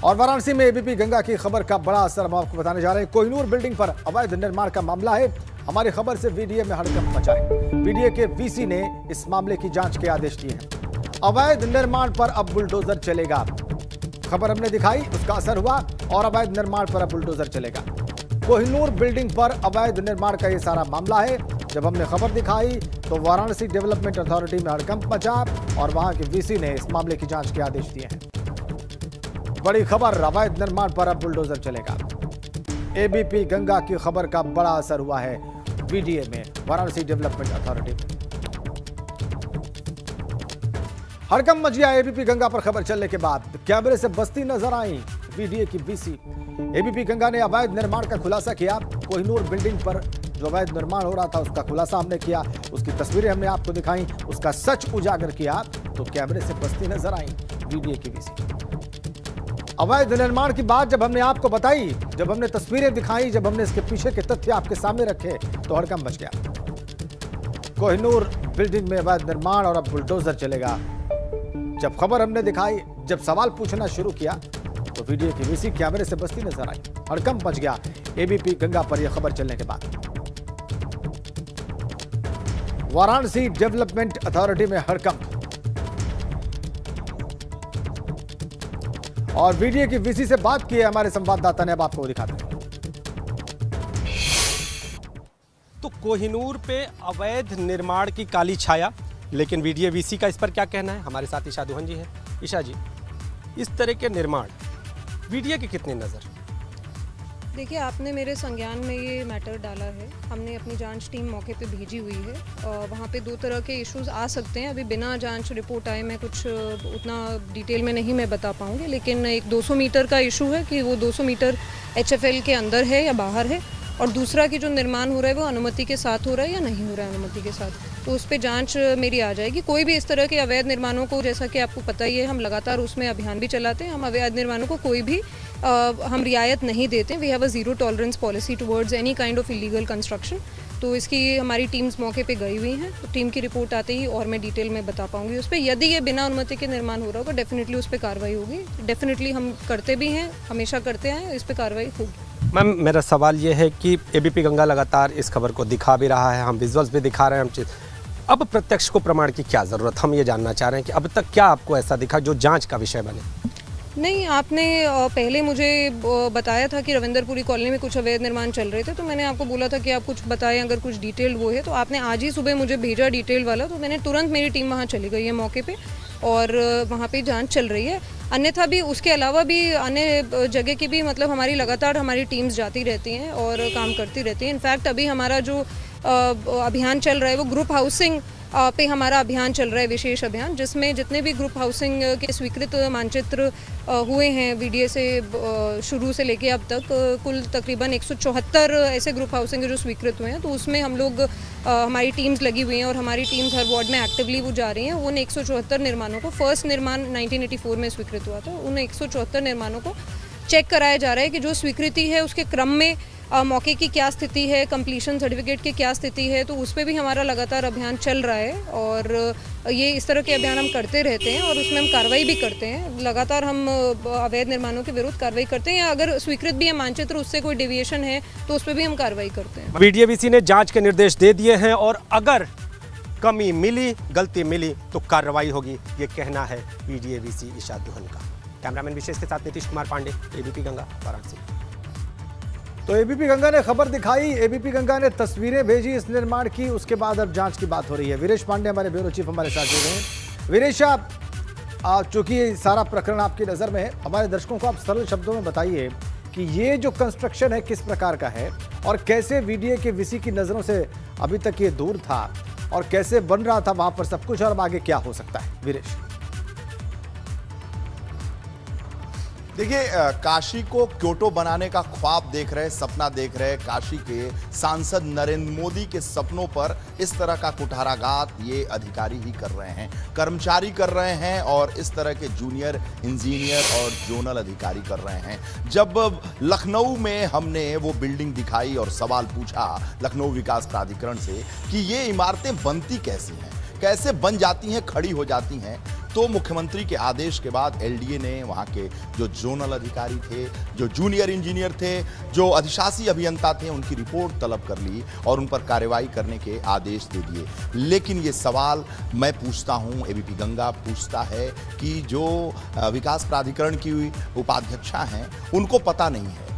और वाराणसी में एबीपी गंगा की खबर का बड़ा असर हम आपको बताने जा रहे हैं। कोहिनूर बिल्डिंग पर अवैध निर्माण का मामला है। हमारी खबर से वीडीए में हड़कंप मचा है। वीडीए के वीसी ने इस मामले की जांच के आदेश दिए हैं। अवैध निर्माण पर अब बुलडोजर चलेगा। खबर हमने दिखाई, उसका असर हुआ और अवैध निर्माण पर अब बुलडोजर चलेगा। कोहिनूर बिल्डिंग पर अवैध निर्माण का ये सारा मामला है। जब हमने खबर दिखाई तो वाराणसी डेवलपमेंट अथॉरिटी में हड़कंप मचा और वहां के वीसी ने इस मामले की जांच के आदेश दिए हैं। बड़ी खबर, अवैध निर्माण पर अब बुलडोजर चलेगा। एबीपी गंगा की खबर का बड़ा असर हुआ है वीडीए में, वाराणसी डेवलपमेंट अथॉरिटी में। हड़कंप मच गया एबीपी गंगा पर खबर चलने के बाद। कैमरे से बसती नजर आई वीडीए की वीसी। एबीपी गंगा ने अवैध निर्माण का खुलासा किया। कोहिनूर बिल्डिंग पर जो अवैध निर्माण हो रहा था उसका खुलासा हमने किया, उसकी तस्वीरें हमने आपको दिखाई, उसका सच उजागर किया तो कैमरे से बसती नजर आई वीडीए की वीसी। अवैध निर्माण की बात जब हमने आपको बताई, जब हमने तस्वीरें दिखाई, जब हमने इसके पीछे के तथ्य आपके सामने रखे तो हड़कंप मच गया। कोहिनूर बिल्डिंग में अवैध निर्माण और अब बुलडोजर चलेगा। जब खबर हमने दिखाई, जब सवाल पूछना शुरू किया तो वीडियो की वीसी कैमरे से बसती नजर आई। हड़कंप मच गया एबीपी गंगा पर यह खबर चलने के बाद। वाराणसी डेवलपमेंट अथॉरिटी में हड़कंप और वीडियो की वीसी से बात की है हमारे संवाददाता ने, अब आपको दिखाते हैं। तो कोहिनूर पे अवैध निर्माण की काली छाया, लेकिन वीडियो वीसी का इस पर क्या कहना है? हमारे साथ ईशा दुहन जी है। ईशा जी, इस तरह के निर्माण वीडियो की कितनी नज़र? देखिए, आपने मेरे संज्ञान में ये मैटर डाला है। हमने अपनी जांच टीम मौके पे भेजी हुई है। वहाँ पे दो तरह के इश्यूज आ सकते हैं। अभी बिना जांच रिपोर्ट आए मैं कुछ उतना डिटेल में नहीं मैं बता पाऊँगी, लेकिन एक 200 मीटर का इशू है कि वो 200 मीटर HFL के अंदर है या बाहर है, और दूसरा कि जो निर्माण हो रहा है वो अनुमति के साथ हो रहा है या नहीं हो रहा है अनुमति के साथ। तो उस पर जांच मेरी आ जाएगी। कोई भी इस तरह के अवैध निर्माणों को, जैसा कि आपको पता ही है, हम लगातार उसमें अभियान भी चलाते हैं। हम अवैध निर्माणों को कोई भी हम रियायत नहीं देते। We have a zero tolerance policy towards any kind of illegal construction. तो इसकी हमारी टीम्स मौके पे गई हुई हैं। तो टीम की रिपोर्ट आते ही और मैं डिटेल में बता पाऊंगी उस पर। यदि ये बिना अनुमति के निर्माण हो रहा होगा, डेफिनेटली उस पर कार्रवाई होगी। डेफिनेटली हम करते भी हैं, हमेशा करते हैं, इस पर कार्रवाई होगी। मैम, मेरा सवाल ये है कि एबीपी गंगा लगातार इस खबर को दिखा भी रहा है, हम विजुअल्स भी दिखा रहे हैं, हम चीज़। अब प्रत्यक्ष को प्रमाण की क्या ज़रूरत? हम ये जानना चाह रहे हैं कि अब तक क्या आपको ऐसा दिखा जो जांच का विषय बने? नहीं, आपने पहले मुझे बताया था कि रविंदरपुरी कॉलोनी में कुछ अवैध निर्माण चल रहे थे, तो मैंने आपको बोला था कि आप कुछ बताएं अगर कुछ डिटेल वो है। तो आपने आज ही सुबह मुझे भेजा डिटेल वाला, तो मैंने तुरंत, मेरी टीम वहाँ चली गई है मौके पे और वहाँ पे जांच चल रही है। अन्यथा भी उसके अलावा भी अन्य जगह की भी, मतलब हमारी लगातार हमारी टीम्स जाती रहती हैं और काम करती रहती हैं। इनफैक्ट अभी हमारा जो अभियान चल रहा है वो ग्रुप हाउसिंग पे हमारा अभियान चल रहा है, विशेष अभियान, जिसमें जितने भी ग्रुप हाउसिंग के स्वीकृत मानचित्र हुए हैं वीडीए से शुरू से लेके अब तक, कुल तकरीबन 174 ऐसे ग्रुप हाउसिंग जो स्वीकृत हुए हैं। तो उसमें हम लोग, हमारी टीम्स लगी हुई हैं और हमारी टीम्स हर वार्ड में एक्टिवली वो जा रही हैं। उन 174 निर्माणों को, फर्स्ट निर्माण 1984 में स्वीकृत हुआ था, उन 174 निर्माणों को चेक कराया जा रहा है कि जो स्वीकृति है उसके क्रम में मौके की क्या स्थिति है, कंप्लीशन सर्टिफिकेट की क्या स्थिति है। तो उस पर भी हमारा लगातार अभियान चल रहा है और ये इस तरह के अभियान हम करते रहते हैं और उसमें हम कार्रवाई भी करते हैं। लगातार हम अवैध निर्माणों के विरुद्ध कार्रवाई करते हैं, या अगर स्वीकृत भी है मानचित्र, उससे कोई डेविएशन है तो उस पर भी हम कार्रवाई करते हैं। वीडियो वीसी ने जाँच के निर्देश दे दिए हैं और अगर कमी मिली, गलती मिली तो कार्रवाई होगी, ये कहना है वीडियो वीसी ईशा दुहन का। कैमरामैन विशेष के साथ नीतीश कुमार पांडे, एबीपी गंगा, वाराणसी। तो एबीपी गंगा ने खबर दिखाई, एबीपी गंगा ने तस्वीरें भेजी इस निर्माण की, उसके बाद अब जांच की बात हो रही है। वीरेश पांडे हमारे ब्यूरो चीफ हमारे साथ जुड़ रहे हैं। वीरेश, आप चूंकि सारा प्रकरण आपकी नज़र में है, हमारे दर्शकों को आप सरल शब्दों में बताइए कि ये जो कंस्ट्रक्शन है किस प्रकार का है और कैसे वीडीए के वीसी की नज़रों से अभी तक ये दूर था और कैसे बन रहा था वहाँ पर सब कुछ, और अब आगे क्या हो सकता है? वीरेश। देखिए, काशी को क्योटो बनाने का ख्वाब देख रहे, सपना देख रहे काशी के सांसद नरेंद्र मोदी के सपनों पर इस तरह का कुठाराघात ये अधिकारी ही कर रहे हैं, कर्मचारी कर रहे हैं और इस तरह के जूनियर इंजीनियर और जोनल अधिकारी कर रहे हैं। जब लखनऊ में हमने वो बिल्डिंग दिखाई और सवाल पूछा लखनऊ विकास प्राधिकरण से कि ये इमारतें बनती कैसी हैं, कैसे बन जाती हैं, खड़ी हो जाती हैं, तो मुख्यमंत्री के आदेश के बाद एलडीए ने वहां के जो जोनल अधिकारी थे, जो जूनियर इंजीनियर थे, जो अधिशासी अभियंता थे, उनकी रिपोर्ट तलब कर ली और उन पर कार्रवाई करने के आदेश दे दिए। लेकिन ये सवाल मैं पूछता हूं, एबीपी गंगा पूछता है कि जो विकास प्राधिकरण की उपाध्यक्षा हैं उनको पता नहीं है।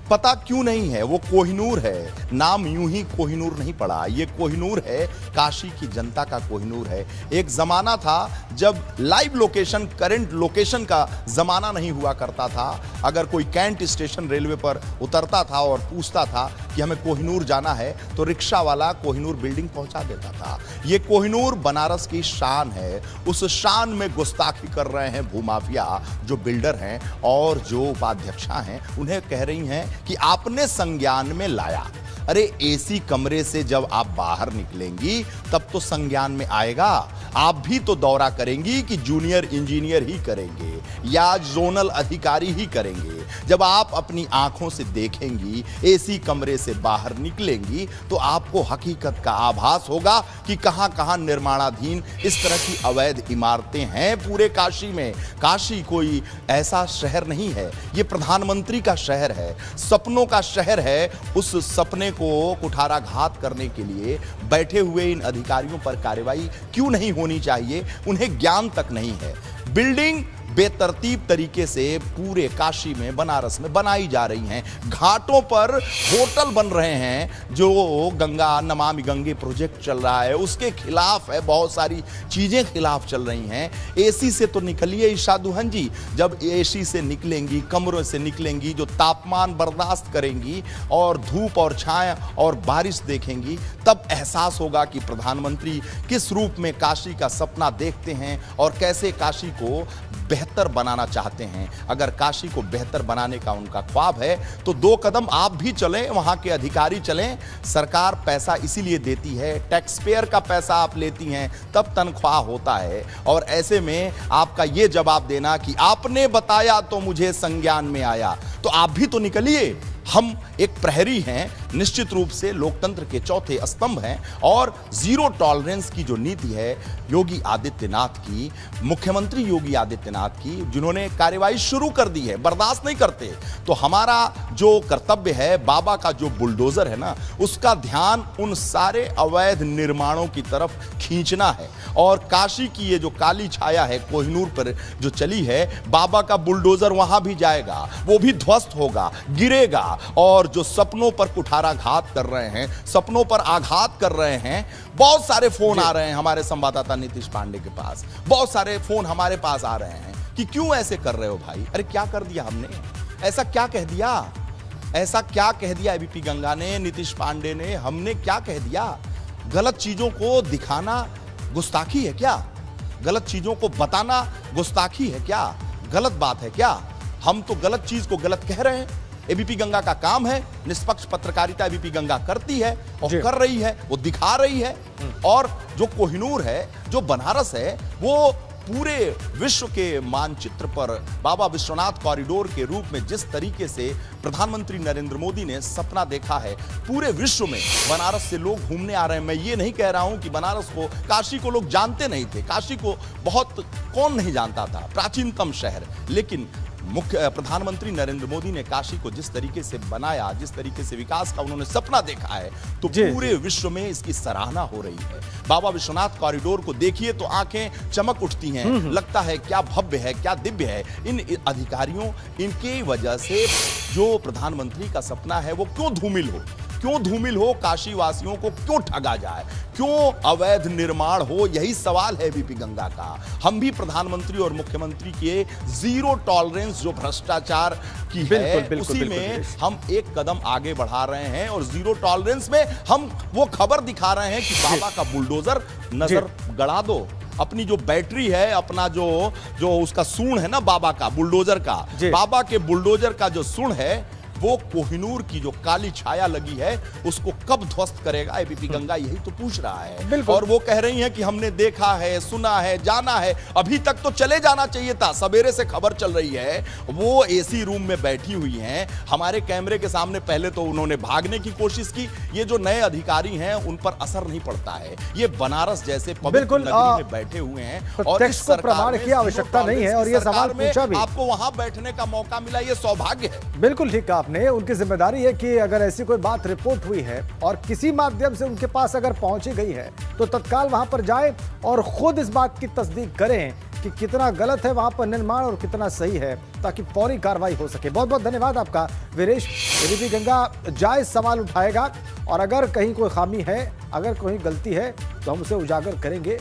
पता क्यों नहीं है? वो कोहिनूर है, नाम यूं ही कोहिनूर नहीं पड़ा, ये कोहिनूर है, काशी की जनता का कोहिनूर है। एक जमाना था जब लाइव लोकेशन, करंट लोकेशन का जमाना नहीं हुआ करता था। अगर कोई कैंट स्टेशन रेलवे पर उतरता था और पूछता था कि हमें कोहिनूर जाना है, तो रिक्शा वाला कोहिनूर बिल्डिंग पहुंचा देता था। ये कोहिनूर बनारस की शान है। उस शान में गुस्ताखी कर रहे हैं भूमाफिया, जो बिल्डर हैं और जो उपाध्यक्षा हैं, उन्हें कह रही हैं कि आपने संज्ञान में लाया। अरे एसी कमरे से जब आप बाहर निकलेंगी तब तो संज्ञान में आएगा। आप भी तो दौरा करेंगी कि जूनियर इंजीनियर ही करेंगे या जोनल अधिकारी ही करेंगे। जब आप अपनी आंखों से देखेंगी, एसी कमरे से बाहर निकलेंगी, तो आपको हकीकत का आभास होगा कि कहां कहां निर्माणाधीन इस तरह की अवैध इमारतें हैं पूरे काशी में। काशी कोई ऐसा शहर नहीं है, ये प्रधानमंत्री का शहर है, सपनों का शहर है। उस सपने को कुठाराघात करने के लिए बैठे हुए इन अधिकारियों पर कार्रवाई क्यों नहीं होनी चाहिए? उन्हें ज्ञान तक नहीं है। बिल्डिंग बेतरतीब तरीके से पूरे काशी में, बनारस में बनाई जा रही हैं। घाटों पर होटल बन रहे हैं। जो गंगा नमामि गंगे प्रोजेक्ट चल रहा है उसके खिलाफ है, बहुत सारी चीजें खिलाफ चल रही हैं। एसी से तो निकलिए ईशा दुहन जी, जब एसी से निकलेंगी, कमरों से निकलेंगी, जो तापमान बर्दाश्त करेंगी और धूप और छाया और बारिश देखेंगी, तब एहसास होगा कि प्रधानमंत्री किस रूप में काशी का सपना देखते हैं और कैसे काशी को बेहतर बनाना चाहते हैं। अगर काशी को बेहतर बनाने का उनका ख्वाब है तो 2 कदम आप भी चलें, वहां के अधिकारी चलें। सरकार पैसा इसीलिए देती है, टैक्स पेयर का पैसा आप लेती हैं, तब तनख्वाह होता है। और ऐसे में आपका ये जवाब देना कि आपने बताया तो मुझे संज्ञान में आया, तो आप भी तो निकलिए। हम एक प्रहरी हैं, निश्चित रूप से लोकतंत्र के चौथे स्तंभ हैं और जीरो टॉलरेंस की जो नीति है योगी आदित्यनाथ की, मुख्यमंत्री योगी आदित्यनाथ की, जिन्होंने कार्रवाई शुरू कर दी है, बर्दाश्त नहीं करते। तो हमारा जो कर्तव्य है, बाबा का जो बुलडोजर है ना, उसका ध्यान उन सारे अवैध निर्माणों की तरफ खींचना है। और काशी की ये जो काली छाया है कोहिनूर पर जो चली है, बाबा का बुलडोजर वहां भी जाएगा, वो भी ध्वस्त होगा, गिरेगा। और जो सपनों पर कुठाराघात कर रहे हैं, सपनों पर आघात कर रहे हैं, बहुत सारे फोन आ रहे हैं हमारे संवाददाता नीतीश पांडे के पास, बहुत सारे फोन हमारे पास आ रहे हैं कि क्यों ऐसे कर रहे हो भाई? अरे क्या कर दिया हमने? ऐसा क्या कह दिया? ऐसा क्या कह दिया एबीपी गंगा ने, नीतीश पांडे ने? हमने क्या कह दिया? गलत चीजों को दिखाना गुस्ताखी है क्या? गलत चीजों को बताना गुस्ताखी है क्या? गलत बात है क्या? हम तो गलत चीज को गलत कह रहे हैं। एबीपी गंगा का काम है, निष्पक्ष पत्रकारिता एबीपी गंगा करती है और कर रही है, वो दिखा रही है। और जो कोहिनूर है, जो बनारस है, वो पूरे विश्व के मानचित्र पर बाबा विश्वनाथ कॉरिडोर के रूप में जिस तरीके से प्रधानमंत्री नरेंद्र मोदी ने सपना देखा है, पूरे विश्व में बनारस से लोग घूमने आ रहे हैं। मैं ये नहीं कह रहा हूं कि बनारस को, काशी को लोग जानते नहीं थे, काशी को बहुत कौन नहीं जानता था, प्राचीनतम शहर। लेकिन मुख्य प्रधानमंत्री नरेंद्र मोदी ने काशी को जिस तरीके से बनाया, जिस तरीके से विकास का उन्होंने सपना देखा है, तो पूरे विश्व में इसकी सराहना हो रही है। बाबा विश्वनाथ कॉरिडोर को देखिए तो आंखें चमक उठती हैं, लगता है क्या भव्य है, क्या दिव्य है। इन अधिकारियों, इनकी वजह से जो प्रधानमंत्री का सपना है वो क्यों धूमिल हो? क्यों धूमिल हो? काशी वासियों को क्यों ठगा जाए? क्यों अवैध निर्माण हो? यही सवाल है एबीपी गंगा का। हम भी प्रधानमंत्री और मुख्यमंत्री के जीरो टॉलरेंस जो भ्रष्टाचार की है, उसी में हम एक कदम आगे बढ़ा रहे हैं। और जीरो टॉलरेंस में हम वो खबर दिखा रहे हैं कि बाबा का बुलडोजर नजर गड़ा दो। अपनी जो बैटरी है, अपना जो उसका सूंड है ना बाबा का बुलडोजर का, बाबा के बुलडोजर का जो सूंड है, वो कोहिनूर की जो काली छाया लगी है उसको कब ध्वस्त करेगा। एबीपी गंगा यही तो पूछ रहा है और वो कह रही है कि हमने देखा है, सुना है, जाना है। अभी तक तो चले जाना चाहिए था। सवेरे से खबर चल रही है वो एसी रूम में बैठी हुई हैं, हमारे कैमरे के सामने। पहले तो उन्होंने भागने की कोशिश की। ये जो नए अधिकारी हैं उन पर असर नहीं पड़ता है। ये बनारस जैसे पवित्र नगरी में बैठे हुए हैं और इस को प्रमाण की आवश्यकता नहीं है। और ये सवाल पूछा भी, आपको वहां बैठने का मौका मिला, ये सौभाग्य है। बिल्कुल ठीक कहा आपने। उनकी जिम्मेदारी है कि अगर ऐसी कोई बात रिपोर्ट हुई है और किसी माध्यम से उनके पास अगर पहुंची गई है तो तत्काल वहां पर जाए और खुद इस बात की तस्दीक करें कि कितना गलत है वहां पर निर्माण और कितना सही है, ताकि फौरी कार्रवाई हो सके। बहुत बहुत धन्यवाद आपका वीरेश। एबीपी गंगा जायज सवाल उठाएगा और अगर कहीं कोई खामी है, अगर कोई गलती है तो हम उसे उजागर करेंगे।